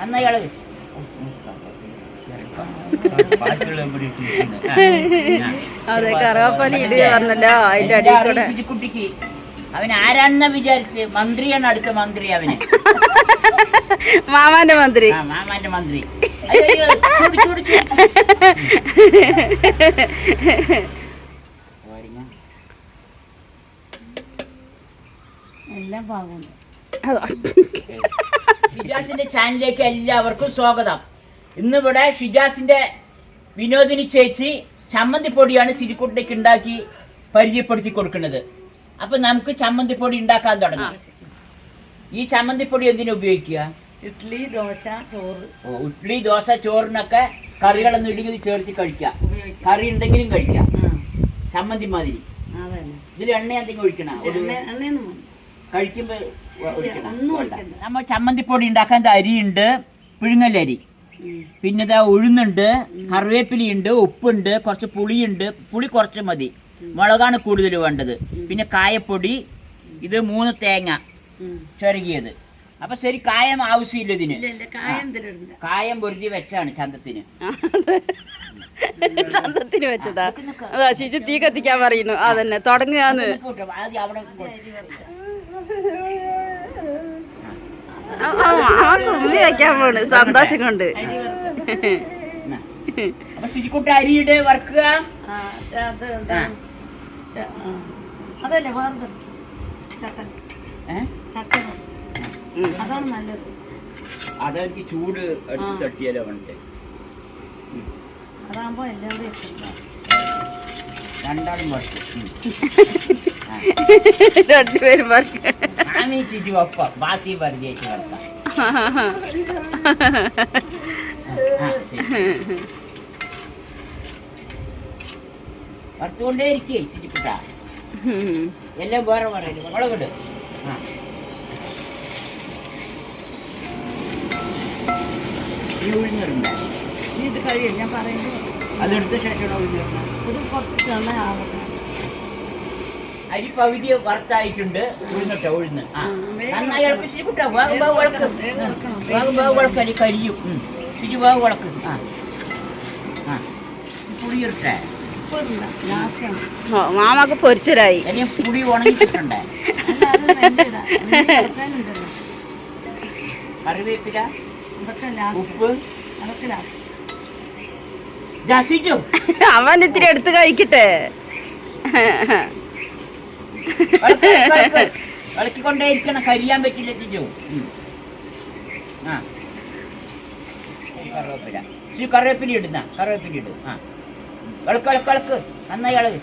അന്നയാള് അതെ കറുവാപ്പനി ഇടി പറഞ്ഞല്ലോ അതിന്റെ അടിയിൽ കുട്ടിക്ക് അവൻ ആരാണെന്ന വിചാരിച്ച് മന്ത്രിയാണ് അടുത്ത മന്ത്രി അവന് മാമാന്റെ മന്ത്രി മാമാന്റെ മന്ത്രി എല്ലാം പാകുന്നു. ഷിജാസിന്റെ ചാനലിലേക്ക് എല്ലാവർക്കും സ്വാഗതം. ഇന്നിവിടെ ഷിജാസിന്റെ വിനോദിനി ചേച്ചി ചമ്മന്തിപ്പൊടിയാണ് സിരിക്കുട്ടിലേക്ക് ഉണ്ടാക്കി പരിചയപ്പെടുത്തി കൊടുക്കുന്നത്. അപ്പൊ നമുക്ക് ചമ്മന്തിപ്പൊടി ഉണ്ടാക്കാൻ തുടങ്ങാം. ഈ ചമ്മന്തിപ്പൊടി എന്തിനു ഉപയോഗിക്കുക? ഇഡ്ഡലി, ദോശ, ചോറ്. ഇഡ്ഡലി, ദോശ, ചോറിനൊക്കെ കറികളൊന്നും ഇല്ലെങ്കിൽ ചേർത്ത് കഴിക്കാം. കറി ഉണ്ടെങ്കിലും കഴിക്കാം. ചമ്മന്തി മാതിരി. ഇതിൽ എണ്ണ എന്തെങ്കിലും ഒഴിക്കണം? കഴിക്കുമ്പോ നമ്മൾ ചമ്മന്തിപ്പൊടി ഉണ്ടാക്കാൻ അരിയുണ്ട്, പുഴുങ്ങലരി, പിന്നെ ഇതാ ഉഴുന്നുണ്ട്, കറിവേപ്പിലയുണ്ട്, ഉപ്പുണ്ട്, കുറച്ച് പുളിയുണ്ട്. പുളി കുറച്ച് മതി, മുളകാണ് കൂടുതൽ വേണ്ടത്. പിന്നെ കായപ്പൊടി, ഇത് 3 തേങ്ങ ചുരകിയത്. അപ്പൊ ശരി, കായം ആവശ്യമില്ല ഇതിന്. കായം പൊരുതി വെച്ചാണ് ചന്തത്തിന്. ചന്തത്തിന് വെച്ചതാ. അതാ ശിജു തീ കത്തിക്കാൻ പറയുന്നു. അതന്നെ തുടങ്ങുകയാന്ന്. ഉമ്മി വെക്കാൻ പോണ് സന്തോഷം കൊണ്ട്. ശുചിക്കുട്ട അരിയുടെ വറുക്കുക. അതല്ലേ വേറെ ചട്ടൻ ചട്ടൻ അതാണ് നല്ലത്. അതെനിക്ക് ചൂട് എടുത്ത് തട്ടിയാലോ വേണ്ടേ? അതാകുമ്പോ എല്ലാവരും രണ്ടാളും വറുക്കും. രണ്ടുപേരും വറുക്കും. ആമി ചിജി ഒപ്പ ബാസി പരിചയിച്ച് വറുക്കാം. വറുത്തുകൊണ്ടേ ഇരിക്കേ ചിജിക്കുട്ട. എല്ലാം വേറെ പറയല് മുളകിട്. ഈ ഉഴുന്നിടണ്ട. ഇത് കഴിയും ഞാൻ പറയുന്നത്. അതെടുത്ത ശേഷം ഉഴുന്നിടണം. ഇത് കുറച്ച് എണ്ണ ആവട്ടെ. അരി പകുതി വറുത്തായിട്ടുണ്ട്. ഉഴുന്നിട്ടോ ഉഴുന്ന് നന്നായി ഇളക്ക് ശരിക്കുട്ട. വേഗം വേഗം വിളക്ക്. വേഗം വേഗം വിളക്ക്. അരി കരിയും. ശരി വേഗം വിളക്ക്. പുളിയിട്ടെ. മാമാക്ക് പൊരിച്ചരായി. അല്ലെങ്കിൽ പുളി ഉണങ്ങിച്ചിട്ടുണ്ടേ. കറിവേപ്പില, ഉപ്പ്. അവൻ ഇത്തിരി എടുത്ത് കഴിക്കട്ടെ. ഇളക്കിക്കൊണ്ടേ ഇരിക്കണം, കരിയാൻ പറ്റില്ല ചിജു. കറിവേപ്പില കറിവേപ്പില ഇടുന്ന കറിവേപ്പില ഇടും. ഇളക്ക് ഇളക്ക് ഇളക്ക് നന്നായി ഇളക്.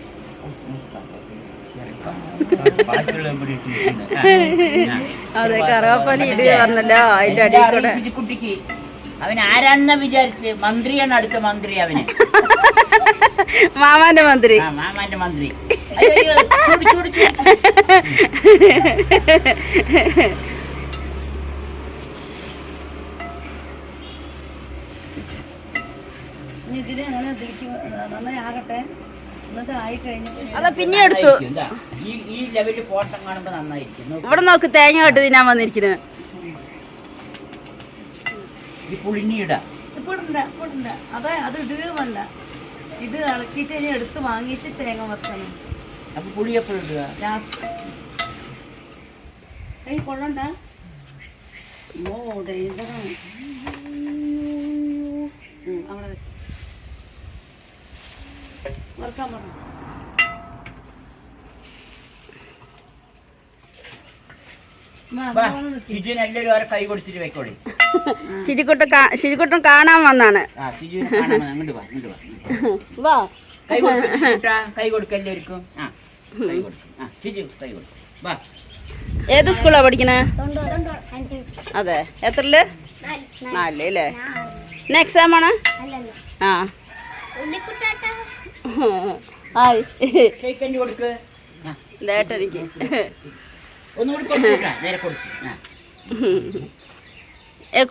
അതെ കറുവാപ്പനി ഇടി പറഞ്ഞല്ലോ അതിന്റെ അടിയിൽ ശുചിക്കുട്ടിക്ക് അവൻ ആരാണെന്ന വിചാരിച്ച് മന്ത്രിയാണ് അടുത്ത മന്ത്രി അവന്. മാമാന്റെ മന്ത്രി. മാമാന്റെ മന്ത്രി. ഇതില് അങ്ങനെ നന്നായി ആകട്ടെ. എന്നിട്ട് ആയി കഴിഞ്ഞിട്ട് അതാ പിന്നെ എടുത്തു. ഈ ലെവലിൽ ഫോട്ടോ കാണുമ്പോ നന്നായിരിക്കും. ഇവിടെ നോക്ക് തേങ്ങ കെട്ട് തിന്നാൻ വന്നിരിക്കുന്നത്. അതെ അത് ഇടുകയല്ല, ഇത് ഇളക്കിയിട്ട് ഇനി എടുത്ത് വാങ്ങിയിട്ട് തേങ്ങ വറുക്കണം. അപ്പൊ പുളി എപ്പോഴും ഇടുക? കൈ കൊള്ളണ്ട. അവിടെ വറുക്കാൻ പറഞ്ഞു. കൈ കൊടുത്തിട്ട് വെക്കോളി. ശിജിക്കുട്ടൻ കാണാൻ വന്നാണ്. വാ കൈ കൊടുക്ക എല്ലാവർക്കും. ഏത് സ്കൂളാ പഠിക്കണേ? അതെ എത്രയില്? 4 അല്ലേ? ഇന്ന് എക്സാം ആണ്. ആ ഹായ് ലേട്ടെനിക്ക്.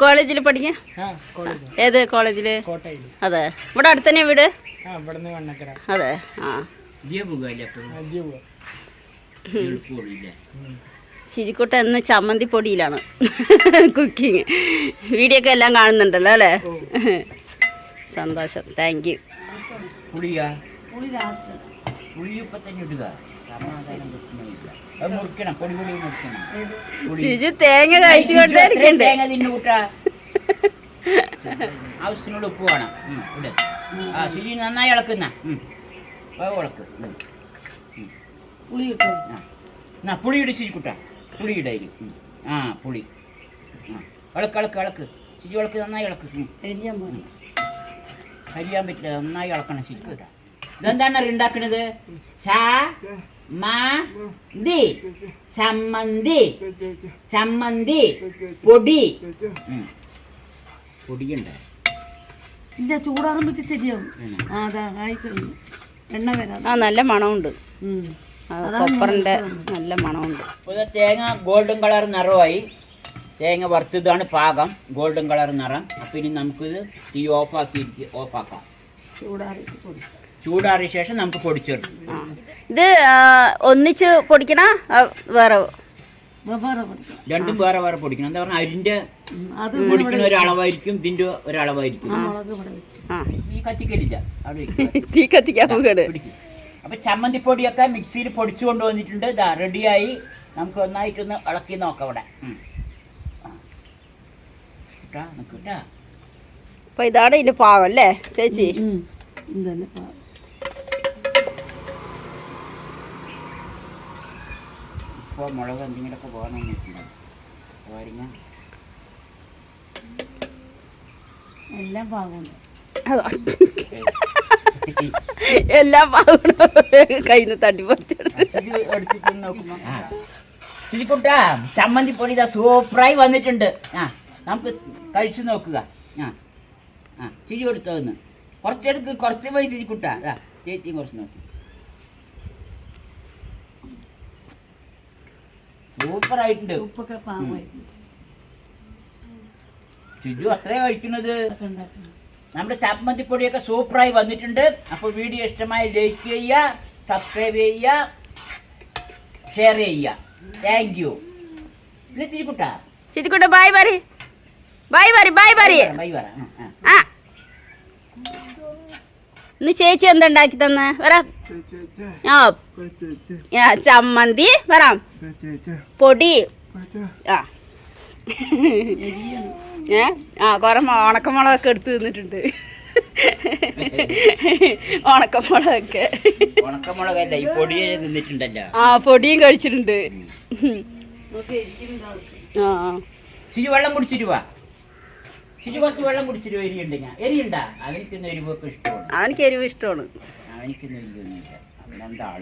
കോളേജിൽ പഠിക്കാം. ഏത് കോളേജില്? അതെ ഇവിടെ അടുത്തന്നെ വീട്. അതെ ആ ശിരിക്കുട്ട ഇന്ന് ചമ്മന്തി പൊടിയിലാണ് കുക്കിങ്. വീഡിയോ ഒക്കെ എല്ലാം കാണുന്നുണ്ടല്ലോ അല്ലേ? സന്തോഷം, താങ്ക് യു. പുളിയാ പുളി ലാസ്റ്റ് പുളി ഇപ്പൊ തന്നെ ഇടുക, സമാധാനം കിട്ടുന്നില്ല. അത് മുറിക്കണം, പൊടി പൊടി മുറിക്കണം. ശിജു തേങ്ങ കഴിച്ചുകൊണ്ടേ ഇരിക്കണ്ടേ? തേങ്ങ തിന്നു കൂട്ടാ. ആവശ്യത്തിനുള്ള ഉപ്പ് വേണം. ഇവിടെ ആ ശുചി നന്നായി ഇളക്കുന്ന ഇളക്ക്. പുളി കിട്ടും. എന്നാ പുളി ഇട് ശുചിക്കുട്ടാ, പുളി ഇടയിൽ. ആ പുളി ഇളക്ക് ഇളക്ക് ഇളക്ക് ശുചി ഇളക്ക്, നന്നായി ഇളക്ക്. എരിയാൻ പോയി കരിയാൻ പറ്റില്ല, നന്നായി ഇളക്കണം ശുചിക്കുട്ടാ. ഇതെന്താണ് ഉണ്ടാക്കുന്നത്? ചമ്മന്തി ചമ്മന്തി പൊടി. പൊടിയുണ്ട് ഇല്ല, ചൂടാകുമ്പോഴേക്ക് ശരിയാവും. ആ അതാ ആയി കഴിഞ്ഞു. എണ്ണ വരാം. ആ നല്ല മണമുണ്ട്, കൊപ്പറിന്റെ നല്ല മണമുണ്ട്. ഇപ്പോൾ തേങ്ങ ഗോൾഡൻ കളർ നിറമായി. തേങ്ങ വറുത്തതാണ് പാകം, ഗോൾഡൻ കളർ നിറം. അപ്പം ഇനി നമുക്കിത് തീ ഓഫാക്കാം. ചൂടാറിയ ശേഷം നമുക്ക് പൊടിച്ചെടുക്കും. ഇത് ഒന്നിച്ച് പൊടിക്കണ വേറെ? രണ്ടും വേറെ വേറെ പൊടിക്കണം. എന്താ പറഞ്ഞാൽ അരിന്റെ പൊടിക്കുന്ന ഒരളവായിരിക്കും, ഇതിന്റെ ഒരളവായിരിക്കും. ഈ കത്തിക്കലില്ല, അവിടെ തീ കത്തിക്കാൻ പോകട്. അപ്പൊ ചമ്മന്തിപ്പൊടിയൊക്കെ മിക്സിയിൽ പൊടിച്ചു കൊണ്ടുവന്നിട്ടുണ്ട്. ഇതാ റെഡിയായി. നമുക്ക് ഒന്നായിട്ടൊന്ന് ഇളക്കി നോക്കാം അവിടെ. അപ്പൊ ഇതാണ് ഇതിന്റെ പാവം അല്ലേ ചേച്ചി? ഇപ്പോൾ മുളക് എന്തെങ്കിലുമൊക്കെ പോകണമെന്ന് വെച്ചിട്ടുണ്ടാവും. എല്ലാം പാകമുണ്ട്. എല്ലാം പാവണ കയ്യിൽ നിന്ന് തട്ടി പറിച്ചെടുത്ത് ശുചിക്കുട്ടാ, ചമ്മന്തിപ്പൊടി ഇതാ സൂപ്പറായി വന്നിട്ടുണ്ട്. നമുക്ക് കഴിച്ചു നോക്കുക. ചിരി കൊടുത്തോന്ന് കുറച്ചെടുക്ക്, കുറച്ച് പോയി ശുചിക്കുട്ടാ. ചേച്ചിയും കുറച്ച് നോക്കി. സൂപ്പറായിട്ടുണ്ട്. ഉപ്പൊക്കെ പാകമായിട്ടുണ്ട്. ശുചി അത്രേ കഴിക്കുന്നത്. നമ്മുടെ ചമ്മന്തിപ്പൊടിയൊക്കെ സൂപ്പറായി വന്നിട്ടുണ്ട്. അപ്പോൾ വീഡിയോ ഇഷ്ടമായി ലൈക്ക് ചെയ്യുക, സബ്സ്ക്രൈബ് ചെയ്യുക, ഷെയർ ചെയ്യുക. Thank you. ശുചിക്കുട്ടാ, ശിജുക്കുട്ട ബൈ പറ. ബൈ പറ, ബൈ പറ. ആ ഇന്ന് ചേച്ചി എന്താ ഉണ്ടാക്കി തന്നെ? വരാം. ചമ്മന്തി വരാം, പൊടി. കുറെ ഉണക്കമുളകൊക്കെ എടുത്ത് തിന്നിട്ടുണ്ട്. ഉണക്കമുളകൊക്കെ ഉണക്കമുളകല്ല, ഈ പൊടിയെ തിന്നിട്ടുണ്ടല്ലോ. പൊടിയും കഴിച്ചിട്ടുണ്ട്. ശുചി വെള്ളം കുടിച്ചിട്ട് വാ. ശുചി കുറച്ച് വെള്ളം കുടിച്ചിട്ട് എരിയുണ്ടെങ്കിൽ എരിയുണ്ടാ. അവനിക്കൊന്നും എരിവൊക്കെ ഇഷ്ടമാണ്. അവനിക്ക് എരിവ് ഇഷ്ടമാണ്. അവനിക്കൊന്നും എരിവൊന്നുമില്ല. അവനെന്താ ആള്.